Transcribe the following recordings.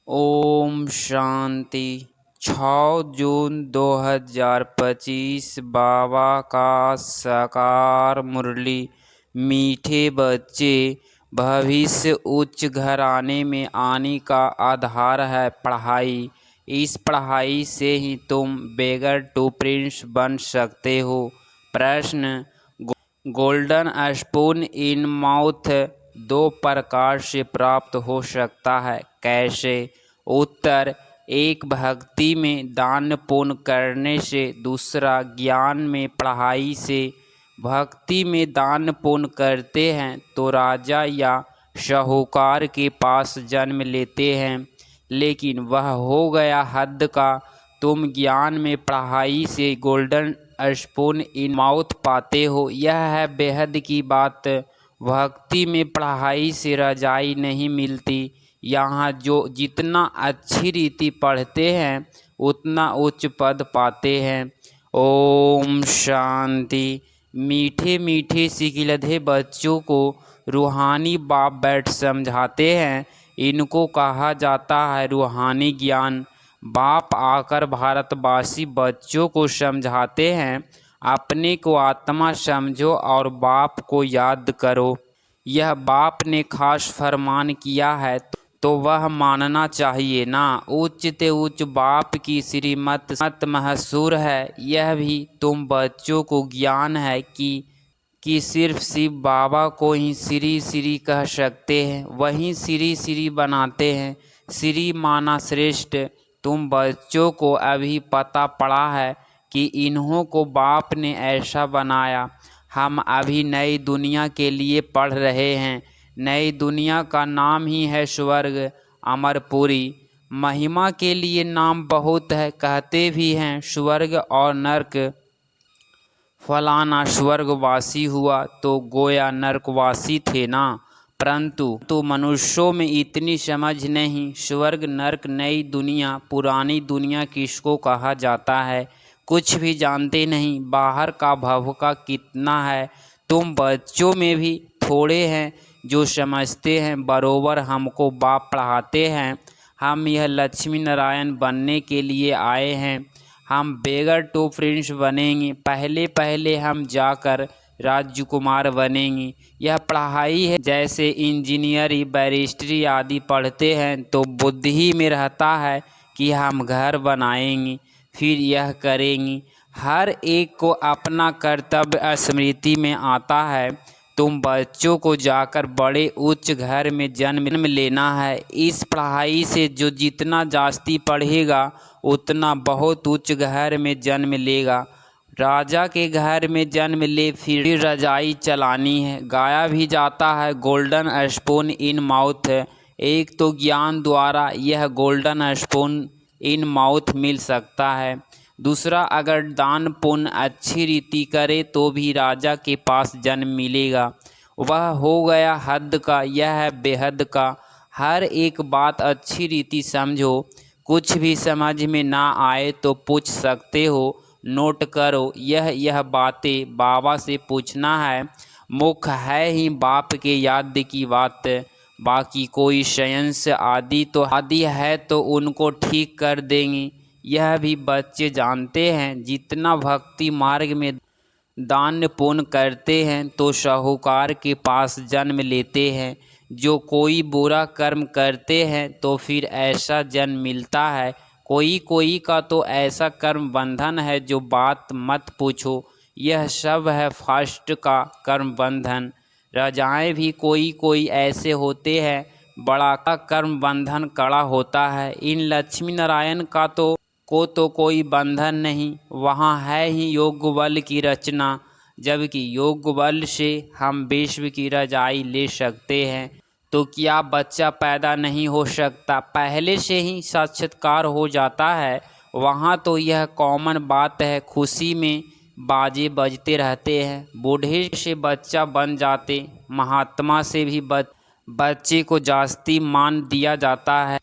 ओम शांति। 6 जून 2025 बाबा का साकार मुरली। मीठे बच्चे, भविष्य उच्च घराने में आने का आधार है पढ़ाई। इस पढ़ाई से ही तुम बेगर टू प्रिंस बन सकते हो। प्रश्न, गोल्डन स्पून इन माउथ दो प्रकार से प्राप्त हो सकता है, कैसे? उत्तर, एक भक्ति में दान पुण्य करने से, दूसरा ज्ञान में पढ़ाई से। भक्ति में दान पुण्य करते हैं तो राजा या साहूकार के पास जन्म लेते हैं, लेकिन वह हो गया हद का। तुम ज्ञान में पढ़ाई से गोल्डन स्पून इन माउथ पाते हो, यह है बेहद की बात। भक्ति में पढ़ाई से रजाई नहीं मिलती। यहाँ जो जितना अच्छी रीति पढ़ते हैं उतना उच्च पद पाते हैं। ओम शांति। मीठे मीठे सिकिलधे बच्चों को रूहानी बाप बैठ समझाते हैं। इनको कहा जाता है रूहानी ज्ञान। बाप आकर भारतवासी बच्चों को समझाते हैं, अपने को आत्मा समझो और बाप को याद करो। यह बाप ने खास फरमान किया है तो वह मानना चाहिए ना। उच्च ते उच्च बाप की श्रीमत महसूर है। यह भी तुम बच्चों को ज्ञान है कि सिर्फ शिव बाबा को ही श्री श्री कह सकते हैं, वहीं श्री श्री बनाते हैं। श्री माना श्रेष्ठ। तुम बच्चों को अभी पता पड़ा है कि इन्हों को बाप ने ऐसा बनाया। हम अभी नई दुनिया के लिए पढ़ रहे हैं। नई दुनिया का नाम ही है स्वर्ग अमरपुरी। महिमा के लिए नाम बहुत है, कहते भी हैं स्वर्ग और नरक। फलाना स्वर्गवासी हुआ तो गोया नरकवासी थे ना। परंतु तो मनुष्यों में इतनी समझ नहीं। स्वर्ग नरक, नई दुनिया, पुरानी दुनिया किसको कहा जाता है कुछ भी जानते नहीं। बाहर का भव का कितना है। तुम बच्चों में भी थोड़े हैं जो समझते हैं। बरोबर हमको बाप पढ़ाते हैं। हम यह लक्ष्मी नारायण बनने के लिए आए हैं। हम बेगर टू प्रिंस बनेंगे। पहले पहले हम जाकर राजकुमार बनेंगे। यह पढ़ाई है। जैसे इंजीनियरिंग, बैरिस्ट्री आदि पढ़ते हैं तो बुद्धि में रहता है कि हम घर बनाएंगे, फिर यह करेंगे। हर एक को अपना कर्तव्य स्मृति में आता है। तुम बच्चों को जाकर बड़े उच्च घर में जन्म लेना है। इस पढ़ाई से जो जितना जास्ती पढ़ेगा उतना बहुत उच्च घर में जन्म लेगा। राजा के घर में जन्म ले, फिर रजाई चलानी है। गाया भी जाता है गोल्डन स्पून इन माउथ। एक तो ज्ञान द्वारा यह गोल्डन स्पून इन माउथ मिल सकता है। दूसरा, अगर दान पुण्य अच्छी रीति करे तो भी राजा के पास जन्म मिलेगा। वह हो गया हद का, यह है बेहद का। हर एक बात अच्छी रीति समझो। कुछ भी समझ में ना आए तो पूछ सकते हो, नोट करो। यह बातें बाबा से पूछना है। मुख्य है ही बाप के याद की बात। बाकी कोई साइंस आदि है तो उनको ठीक कर देंगे। यह भी बच्चे जानते हैं। जितना भक्ति मार्ग में दान पुण्य करते हैं तो साहूकार के पास जन्म लेते हैं। जो कोई बुरा कर्म करते हैं तो फिर ऐसा जन्म मिलता है। कोई का तो ऐसा कर्म बंधन है जो बात मत पूछो। यह सब है फास्ट का कर्म बंधन। रजाएं भी कोई ऐसे होते हैं, बड़ा का कर्म बंधन कड़ा होता है। इन लक्ष्मी नारायण का तो कोई बंधन नहीं। वहाँ है ही योग बल की रचना, जबकि योग बल से हम विश्व की रजाई ले सकते हैं। तो क्या बच्चा पैदा नहीं हो सकता? पहले से ही साक्षात्कार हो जाता है। वहाँ तो यह कॉमन बात है। खुशी में बाजे बजते रहते हैं। बूढ़े से बच्चा बन जाते। महात्मा से भी बच्चे को जास्ती मान दिया जाता है,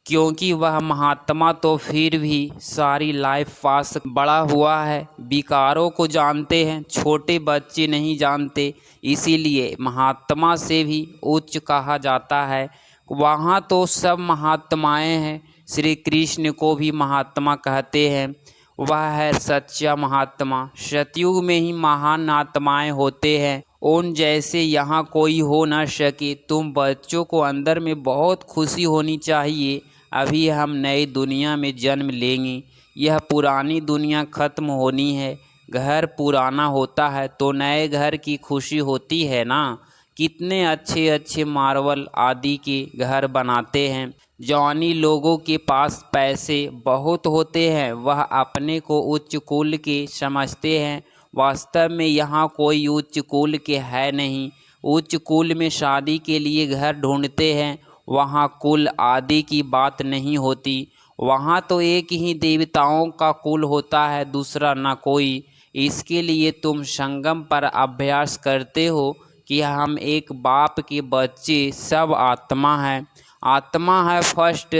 क्योंकि वह महात्मा तो फिर भी सारी लाइफ पास बड़ा हुआ है। विकारों को जानते हैं, छोटे बच्चे नहीं जानते। इसीलिए महात्मा से भी उच्च कहा जाता है। वहाँ तो सब महात्माएं हैं। श्री कृष्ण को भी महात्मा कहते हैं। वह है सच्चा महात्मा। सतयुग में ही महान आत्माएं होते हैं। उन जैसे यहाँ कोई हो न सके। तुम बच्चों को अंदर में बहुत खुशी होनी चाहिए। अभी हम नई दुनिया में जन्म लेंगे। यह पुरानी दुनिया खत्म होनी है। घर पुराना होता है तो नए घर की खुशी होती है ना। कितने अच्छे अच्छे मार्बल आदि के घर बनाते हैं। जॉनी लोगों के पास पैसे बहुत होते हैं। वह अपने को उच्च कुल के समझते हैं। वास्तव में यहाँ कोई उच्च कुल के है नहीं। उच्च कुल में शादी के लिए घर ढूंढते हैं। वहाँ कुल आदि की बात नहीं होती। वहाँ तो एक ही देवताओं का कुल होता है, दूसरा ना कोई। इसके लिए तुम संगम पर अभ्यास करते हो कि हम एक बाप के बच्चे सब आत्मा है। आत्मा है फर्स्ट,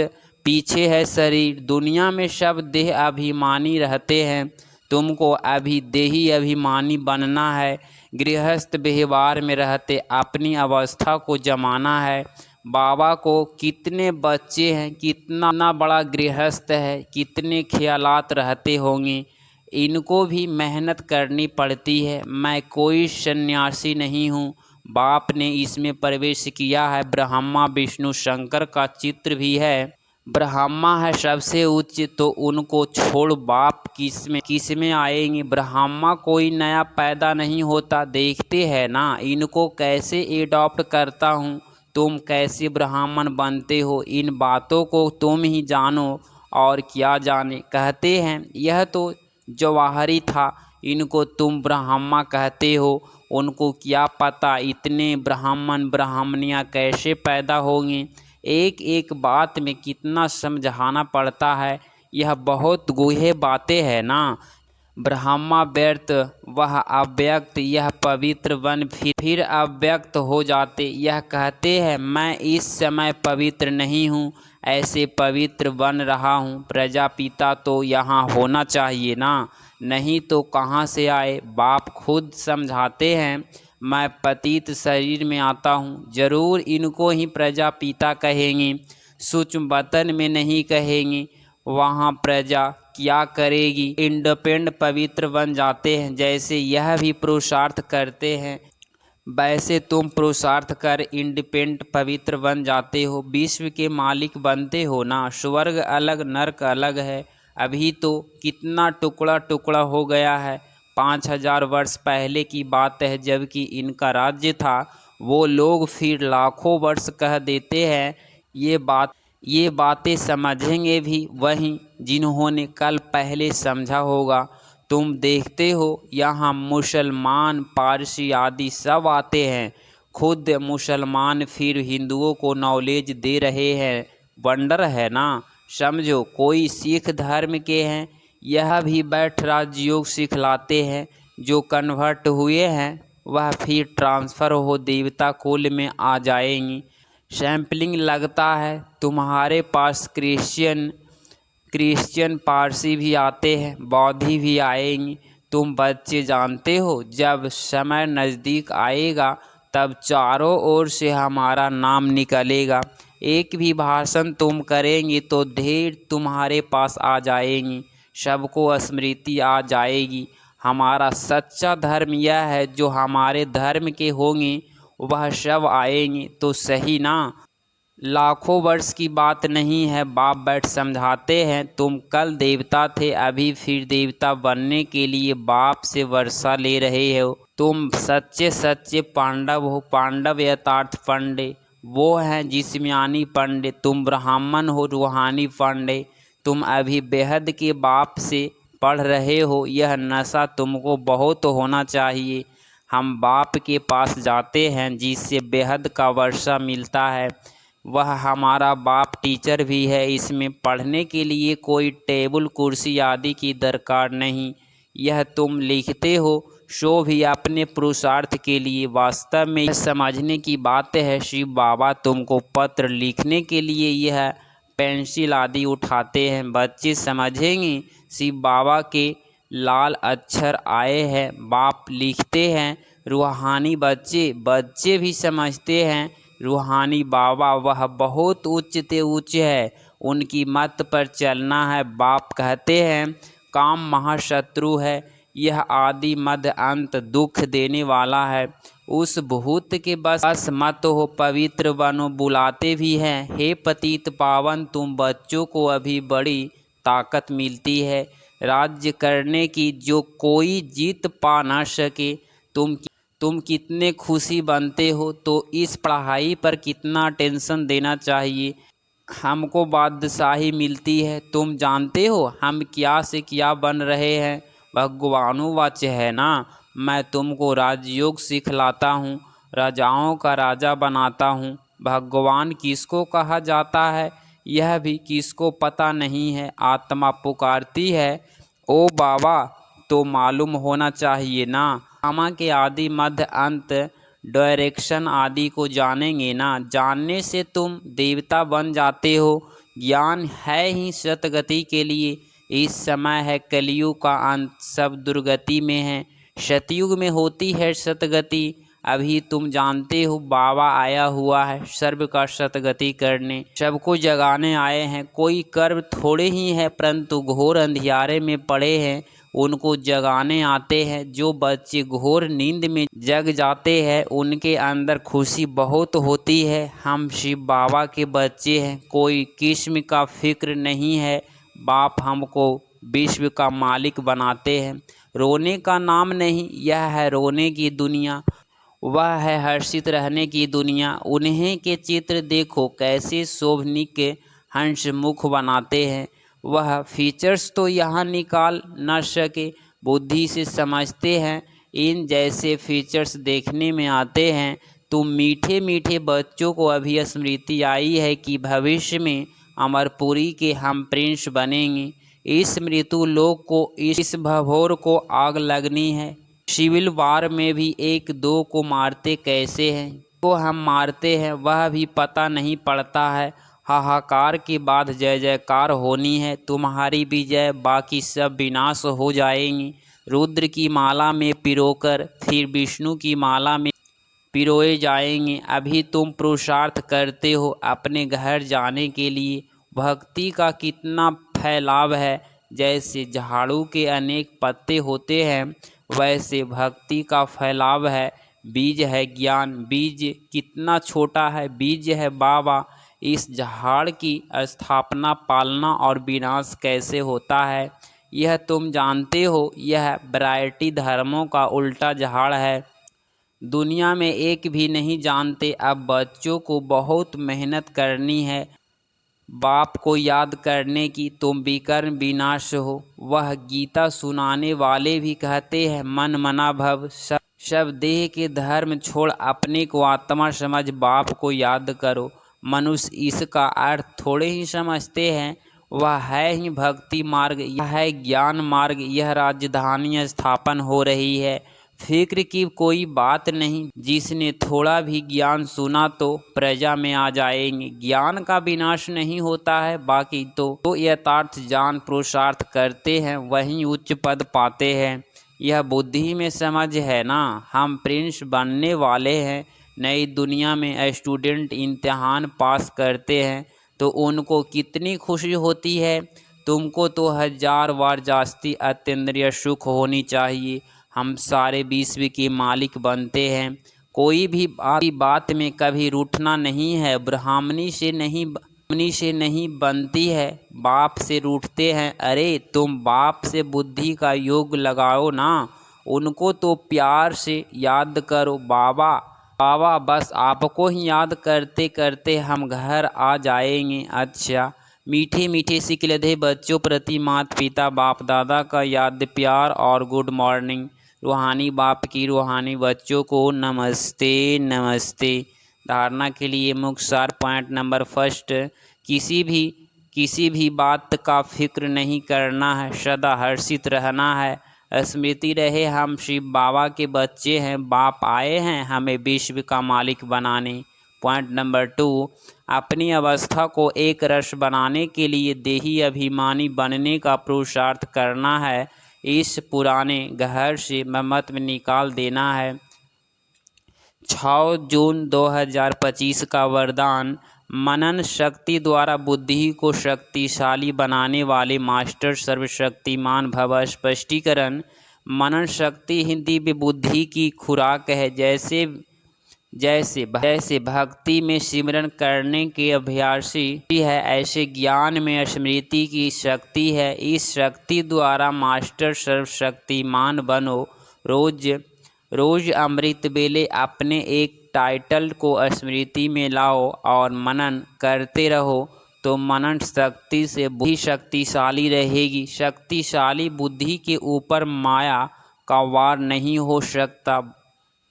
पीछे है शरीर। दुनिया में सब देह अभिमानी रहते हैं। तुमको अभी देही अभिमानी बनना है। गृहस्थ व्यवहार में रहते अपनी अवस्था को जमाना है। बाबा को कितने बच्चे हैं, कितना बड़ा गृहस्थ है, कितने ख्यालात रहते होंगे। इनको भी मेहनत करनी पड़ती है। मैं कोई सन्यासी नहीं हूँ। बाप ने इसमें प्रवेश किया है। ब्रह्मा विष्णु शंकर का चित्र भी है। ब्रह्मा है सबसे उच्च, तो उनको छोड़ बाप किस में आएंगे। ब्रह्मा कोई नया पैदा नहीं होता। देखते हैं ना इनको कैसे एडॉप्ट करता हूँ। तुम कैसे ब्राह्मण बनते हो, इन बातों को तुम ही जानो और क्या जाने। कहते हैं यह तो जवाहरी था, इनको तुम ब्राह्मण कहते हो। उनको क्या पता इतने ब्राह्मण ब्राह्मणियाँ कैसे पैदा होंगे। एक एक बात में कितना समझाना पड़ता है। यह बहुत गूढ़े बातें हैं ना। ब्रह्मा व्यर्थ, वह अव्यक्त, यह पवित्र वन फिर अव्यक्त हो जाते। यह कहते हैं मैं इस समय पवित्र नहीं हूँ, ऐसे पवित्र बन रहा हूँ। प्रजापिता तो यहाँ होना चाहिए ना, नहीं तो कहाँ से आए। बाप खुद समझाते हैं मैं पतित शरीर में आता हूँ। जरूर इनको ही प्रजापिता कहेंगे, सूक्ष्म वतन में नहीं कहेंगे। वहाँ प्रजा क्या करेगी। इंडिपेंडेंट पवित्र बन जाते हैं। जैसे यह भी पुरुषार्थ करते हैं, वैसे तुम पुरुषार्थ कर इंडिपेंडेंट पवित्र बन जाते हो। विश्व के मालिक बनते हो ना। स्वर्ग अलग नरक अलग है। अभी तो कितना टुकड़ा टुकड़ा हो गया है। 5000 वर्ष पहले की बात है, जबकि इनका राज्य था। वो लोग फिर लाखों वर्ष कह देते हैं। ये बातें समझेंगे भी वही जिन्होंने कल पहले समझा होगा। तुम देखते हो यहाँ मुसलमान पारसी आदि सब आते हैं। खुद मुसलमान फिर हिंदुओं को नॉलेज दे रहे हैं। वंडर है ना। समझो कोई सिख धर्म के हैं, यह भी बैठ राजयोग सिखलाते हैं। जो कन्वर्ट हुए हैं वह फिर ट्रांसफ़र हो देवता कुल में आ जाएंगी। सैम्पलिंग लगता है। तुम्हारे पास क्रिश्चियन पारसी भी आते हैं, बौद्धि भी आएंगी। तुम बच्चे जानते हो जब समय नज़दीक आएगा तब चारों ओर से हमारा नाम निकलेगा। एक भी भाषण तुम करेंगे तो ढेर तुम्हारे पास आ जाएंगी। सबको स्मृति आ जाएगी। हमारा सच्चा धर्म यह है, जो हमारे धर्म के होंगे वह सब आएंगे तो सही ना। लाखों वर्ष की बात नहीं है। बाप बैठ समझाते हैं तुम कल देवता थे, अभी फिर देवता बनने के लिए बाप से वर्षा ले रहे हो। तुम सच्चे सच्चे पांडव हो। पांडव यथार्थ पांडे वो हैं जिस्मानी पांडे। तुम ब्राह्मण हो रूहानी पांडे। तुम अभी बेहद के बाप से पढ़ रहे हो। यह नशा तुमको बहुत होना चाहिए। हम बाप के पास जाते हैं जिससे बेहद का वर्षा मिलता है। वह हमारा बाप टीचर भी है। इसमें पढ़ने के लिए कोई टेबल कुर्सी आदि की दरकार नहीं। यह तुम लिखते हो सो भी अपने पुरुषार्थ के लिए। वास्तव में यह समझने की बात है। शिव बाबा तुमको पत्र लिखने के लिए यह पेंसिल आदि उठाते हैं। बच्चे समझेंगे शिव बाबा के लाल अक्षर आए हैं। बाप लिखते हैं रूहानी। बच्चे भी समझते हैं रूहानी बाबा वह बहुत उच्च ते उच्च है, उनकी मत पर चलना है। बाप कहते हैं काम महाशत्रु है, यह आदि मध्य अंत दुख देने वाला है। उस भूत के बस मत हो, पवित्र बनो। बुलाते भी हैं, हे पतित पावन, तुम बच्चों को अभी बड़ी ताकत मिलती है राज्य करने की, जो कोई जीत पा ना सके। तुम कितने खुशी बनते हो, तो इस पढ़ाई पर कितना टेंशन देना चाहिए। हमको बादशाही मिलती है, तुम जानते हो हम क्या से क्या बन रहे हैं। भगवानुवाच है ना, मैं तुमको राजयोग सिखलाता हूँ, राजाओं का राजा बनाता हूँ। भगवान किसको कहा जाता है यह भी किसको पता नहीं है। आत्मा पुकारती है, ओ बाबा, तो मालूम होना चाहिए ना। आत्मा के आदि मध्य अंत डायरेक्शन आदि को जानेंगे ना, जानने से तुम देवता बन जाते हो। ज्ञान है ही सतगति के लिए। इस समय है कलयुग का अंत, सब दुर्गति में है, सतयुग में होती है सतगति। अभी तुम जानते हो बाबा आया हुआ है सर्व का सतगति करने, सबको जगाने आए हैं। कोई कर्म थोड़े ही है, परंतु घोर अंधियारे में पड़े हैं, उनको जगाने आते हैं। जो बच्चे घोर नींद में जग जाते हैं, उनके अंदर खुशी बहुत होती है। हम शिव बाबा के बच्चे हैं, कोई किस्म का फिक्र नहीं है। बाप हमको विश्व का मालिक बनाते हैं। रोने का नाम नहीं, यह है रोने की दुनिया, वह है हर्षित रहने की दुनिया। उन्हीं के चित्र देखो कैसे शोभनिक हंस मुख बनाते हैं। वह फीचर्स तो यहाँ निकाल न सके, बुद्धि से समझते हैं। इन जैसे फीचर्स देखने में आते हैं। तुम मीठे मीठे बच्चों को अभी स्मृति आई है कि भविष्य में अमरपुरी के हम प्रिंस बनेंगे। इस मृत्यु लोक को, इस भवोर को आग लगनी है। सिविल वार में भी एक दो को मारते कैसे हैं, तो हम मारते हैं वह भी पता नहीं पड़ता है। हाहाकार के बाद जय जयकार होनी है, तुम्हारी विजय, बाकी सब विनाश हो जाएंगे। रुद्र की माला में पिरोकर फिर विष्णु की माला में पिरोए जाएंगे। अभी तुम पुरुषार्थ करते हो अपने घर जाने के लिए। भक्ति का कितना फैलाव है, जैसे झाड़ू के अनेक पत्ते होते हैं, वैसे भक्ति का फैलाव है। बीज है ज्ञान, बीज कितना छोटा है, बीज है बाबा। इस झाड़ की स्थापना, पालना और विनाश कैसे होता है, यह तुम जानते हो। यह वैरायटी धर्मों का उल्टा झाड़ है, दुनिया में एक भी नहीं जानते। अब बच्चों को बहुत मेहनत करनी है बाप को याद करने की, तुम विकर्म विनाश हो। वह गीता सुनाने वाले भी कहते हैं मन मना भव, सब देह के धर्म छोड़ अपने को आत्मा समझ बाप को याद करो। मनुष्य इसका अर्थ थोड़े ही समझते हैं। वह है ही भक्ति मार्ग, यह है ज्ञान मार्ग। यह राजधानी स्थापन हो रही है, फिक्र की कोई बात नहीं। जिसने थोड़ा भी ज्ञान सुना तो प्रजा में आ जाएंगे। ज्ञान का विनाश नहीं होता है, बाकी तो यथार्थ जान पुरुषार्थ करते हैं वहीं उच्च पद पाते हैं। यह बुद्धि में समझ है ना, हम प्रिंस बनने वाले हैं। नई दुनिया में स्टूडेंट इम्तिहान पास करते हैं तो उनको कितनी खुशी होती है। तुमको तो 1000 बार जास्ती अतीन्द्रिय सुख होनी चाहिए। हम सारे विश्व के मालिक बनते हैं। कोई भी बात में कभी रूठना नहीं है। ब्राह्मणी से नहीं बनती है, बाप से रूठते हैं। अरे तुम बाप से बुद्धि का योग लगाओ ना, उनको तो प्यार से याद करो। बाबा बाबा, बस आपको ही याद करते करते हम घर आ जाएंगे। अच्छा, मीठे मीठे सिकलधे बच्चों प्रति माता पिता बाप दादा का याद प्यार और गुड मॉर्निंग। रूहानी बाप की रूहानी बच्चों को नमस्ते नमस्ते। धारणा के लिए मुख्य सार पॉइंट नंबर फर्स्ट, किसी भी बात का फिक्र नहीं करना है, सदा हर्षित रहना है। स्मृति रहे हम शिव बाबा के बच्चे हैं, बाप आए हैं हमें विश्व का मालिक बनाने। पॉइंट नंबर 2, अपनी अवस्था को एक रस बनाने के लिए देही अभिमानी बनने का पुरुषार्थ करना है। इस पुराने घर से मत में निकाल देना है। 6 जून 2025 का वरदान। मनन शक्ति द्वारा बुद्धि को शक्तिशाली बनाने वाले मास्टर सर्वशक्तिमान भव। स्पष्टीकरण। मनन शक्ति हिंदी में बुद्धि की खुराक है। जैसे भक्ति में सिमरन करने के अभ्यासी है, ऐसे ज्ञान में स्मृति की शक्ति है। इस शक्ति द्वारा मास्टर सर्वशक्तिमान बनो। रोज अमृत बेले अपने एक टाइटल को स्मृति में लाओ और मनन करते रहो, तो मनन शक्ति से बुद्धि शक्तिशाली रहेगी। शक्तिशाली बुद्धि के ऊपर माया का वार नहीं हो सकता,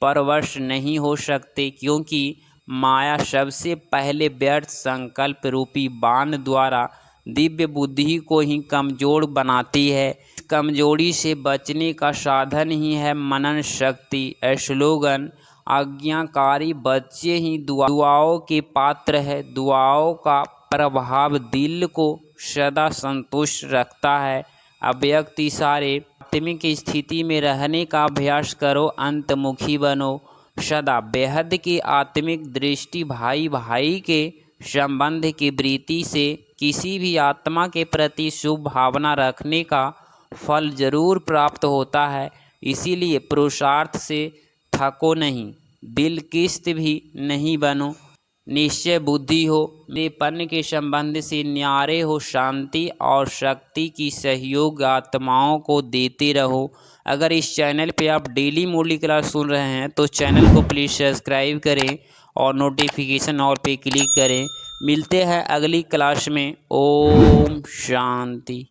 परवश नहीं हो सकते, क्योंकि माया सबसे पहले व्यर्थ संकल्प रूपी बाण द्वारा दिव्य बुद्धि को ही कमजोर बनाती है। कमजोरी से बचने का साधन ही है मनन शक्ति। स्लोगन। आज्ञाकारी बच्चे ही दुआओं के पात्र है। दुआओं का प्रभाव दिल को सदा संतुष्ट रखता है। अव्यक्त इशारे। आत्मिक स्थिति में रहने का अभ्यास करो, अंतमुखी बनो। सदा बेहद की आत्मिक दृष्टि। भाई भाई के संबंध की वृत्ति से किसी भी आत्मा के प्रति शुभ भावना रखने का फल जरूर प्राप्त होता है। इसीलिए पुरुषार्थ से थको नहीं, बिलकिस्त भी नहीं बनो। निश्चय बुद्धि हो, मेपन के संबंध से न्यारे हो। शांति और शक्ति की सहयोग आत्माओं को देते रहो। अगर इस चैनल पे आप डेली मुरली क्लास सुन रहे हैं तो चैनल को प्लीज़ सब्सक्राइब करें और नोटिफिकेशन ऑल पे क्लिक करें। मिलते हैं अगली क्लास में। ओम शांति।